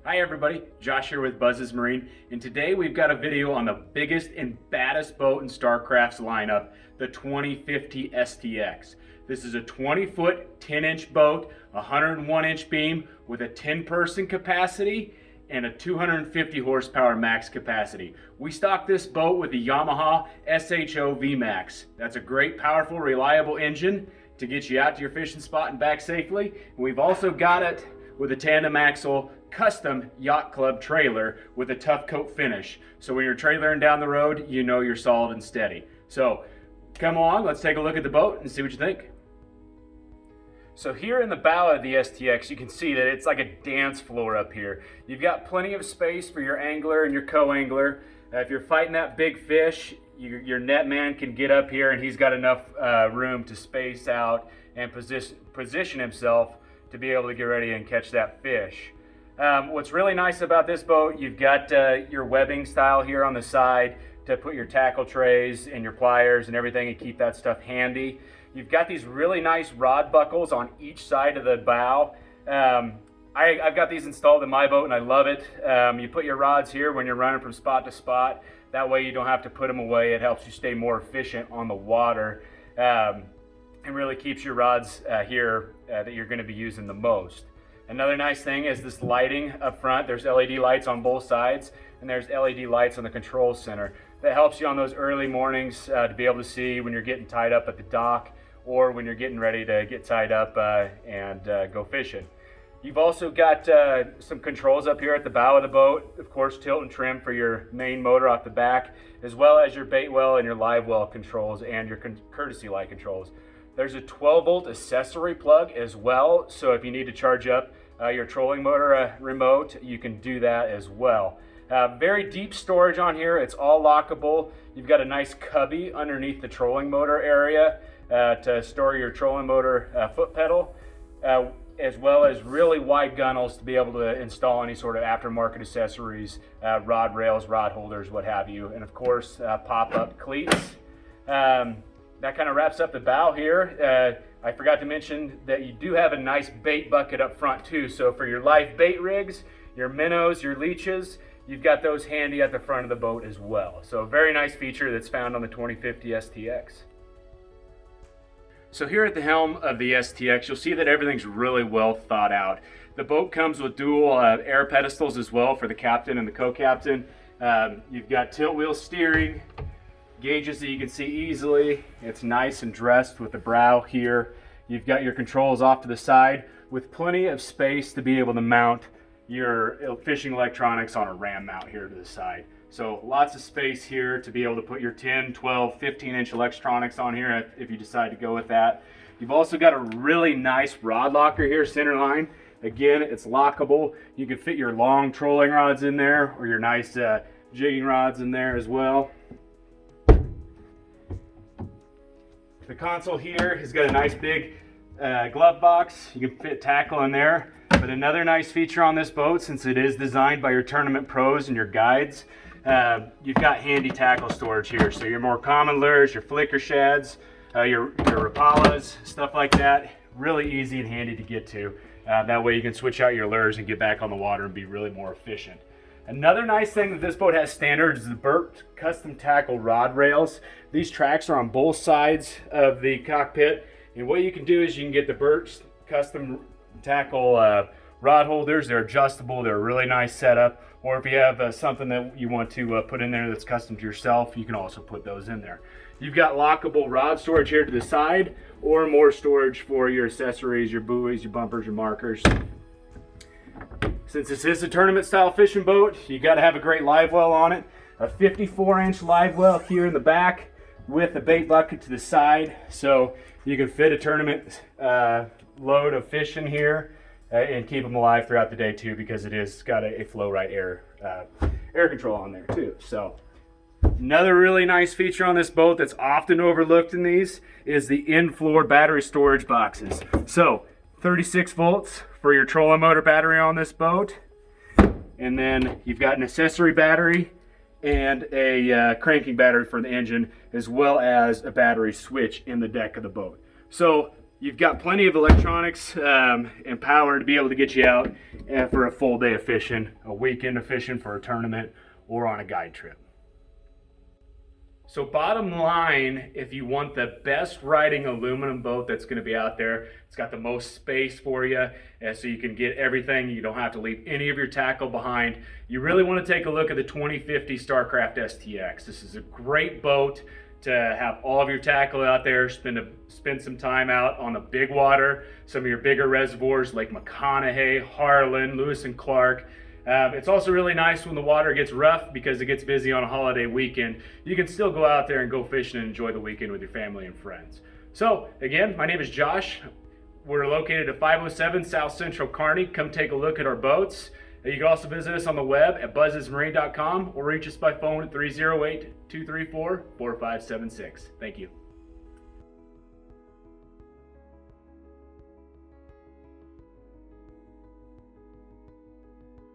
Hi everybody, Josh here with Buzz's Marine, and today we've got a video on the biggest and baddest boat in Starcraft's lineup, the 2050 STX. This is a 20-foot, 10-inch boat, 101-inch beam with a 10-person capacity and a 250 horsepower max capacity. We stock this boat with the Yamaha SHO VMAX. That's a great, powerful, reliable engine to get you out to your fishing spot and back safely. And we've also got it with a tandem axle custom yacht club trailer with a tough coat finish. So when you're trailering down the road, you know you're solid and steady. So come along, let's take a look at the boat and see what you think. So here in the bow of the STX, you can see that it's like a dance floor up here. You've got plenty of space for your angler and your co-angler. If you're fighting that big fish, your net man can get up here and he's got enough room to space out and position himself to be able to get ready and catch that fish. What's really nice about this boat, you've got your webbing style here on the side to put your tackle trays and your pliers and everything and keep that stuff handy. You've got these really nice rod buckles on each side of the bow. I've got these installed in my boat and I love it. You put your rods here when you're running from spot to spot. That way you don't have to put them away. It helps you stay more efficient on the water and really keeps your rods here that you're going to be using the most. Another nice thing is this lighting up front. There's LED lights on both sides and there's LED lights on the control center. That helps you on those early mornings to be able to see when you're getting tied up at the dock or when you're getting ready to get tied up and go fishing. You've also got some controls up here at the bow of the boat. Of course, tilt and trim for your main motor off the back, as well as your baitwell and your livewell controls and your courtesy light controls. There's a 12-volt accessory plug as well, so if you need to charge up your trolling motor remote, you can do that as well. Very deep storage on here. It's all lockable. You've got a nice cubby underneath the trolling motor area to store your trolling motor foot pedal, as well as really wide gunnels to be able to install any sort of aftermarket accessories, rod rails, rod holders, what have you, and of course pop-up cleats. That kind of wraps up the bow here. I forgot to mention that you do have a nice bait bucket up front too, so for your live bait rigs, your minnows, your leeches, you've got those handy at the front of the boat as well. So a very nice feature that's found on the 2050 STX. So here at the helm of the STX, you'll see that everything's really well thought out. The boat comes with dual air pedestals as well for the captain and the co-captain. You've got tilt wheel steering, gauges that you can see easily. It's nice and dressed with the brow here. You've got your controls off to the side with plenty of space to be able to mount your fishing electronics on a ram mount here to the side. So lots of space here to be able to put your 10, 12, 15-inch electronics on here if you decide to go with that. You've also got a really nice rod locker here, center line. Again, it's lockable. You can fit your long trolling rods in there or your nice jigging rods in there as well. The console here has got a nice big glove box. You can fit tackle in there. But another nice feature on this boat, since it is designed by your tournament pros and your guides, you've got handy tackle storage here. So your more common lures, your flicker shads, your rapalas, stuff like that, really easy and handy to get to. That way you can switch out your lures and get back on the water and be really more efficient. Another nice thing that this boat has standard is the Burt custom tackle rod rails. These tracks are on both sides of the cockpit, and what you can do is you can get the Burt custom tackle rod holders. They're adjustable. They're a really nice setup. Or if you have something that you want to put in there that's custom to yourself, you can also put those in there. You've got lockable rod storage here to the side, or more storage for your accessories, your buoys, your bumpers, your markers. Since this is a tournament style fishing boat, you got to have a great live well on it. A 54-inch live well here in the back with a bait bucket to the side, so you can fit a tournament load of fish in here and keep them alive throughout the day too, because it is got a flow right air control on there too. So another really nice feature on this boat that's often overlooked in these is the in-floor battery storage boxes. So 36 volts for your trolling motor battery on this boat, and then you've got an accessory battery and a cranking battery for the engine, as well as a battery switch in the deck of the boat. So you've got plenty of electronics and power to be able to get you out for a full day of fishing, a weekend of fishing for a tournament, or on a guide trip. So bottom line, if you want the best riding aluminum boat that's going to be out there, it's got the most space for you, so you can get everything. You don't have to leave any of your tackle behind. You really want to take a look at the 2050 Starcraft STX. This is a great boat to have all of your tackle out there, spend some time out on the big water, some of your bigger reservoirs like McConaughey, Harlan, Lewis and Clark. It's also really nice when the water gets rough because it gets busy on a holiday weekend. You can still go out there and go fishing and enjoy the weekend with your family and friends. So again, my name is Josh. We're located at 507 South Central Kearney. Come take a look at our boats. You can also visit us on the web at buzzesmarine.com or reach us by phone at 308-234-4576. Thank you.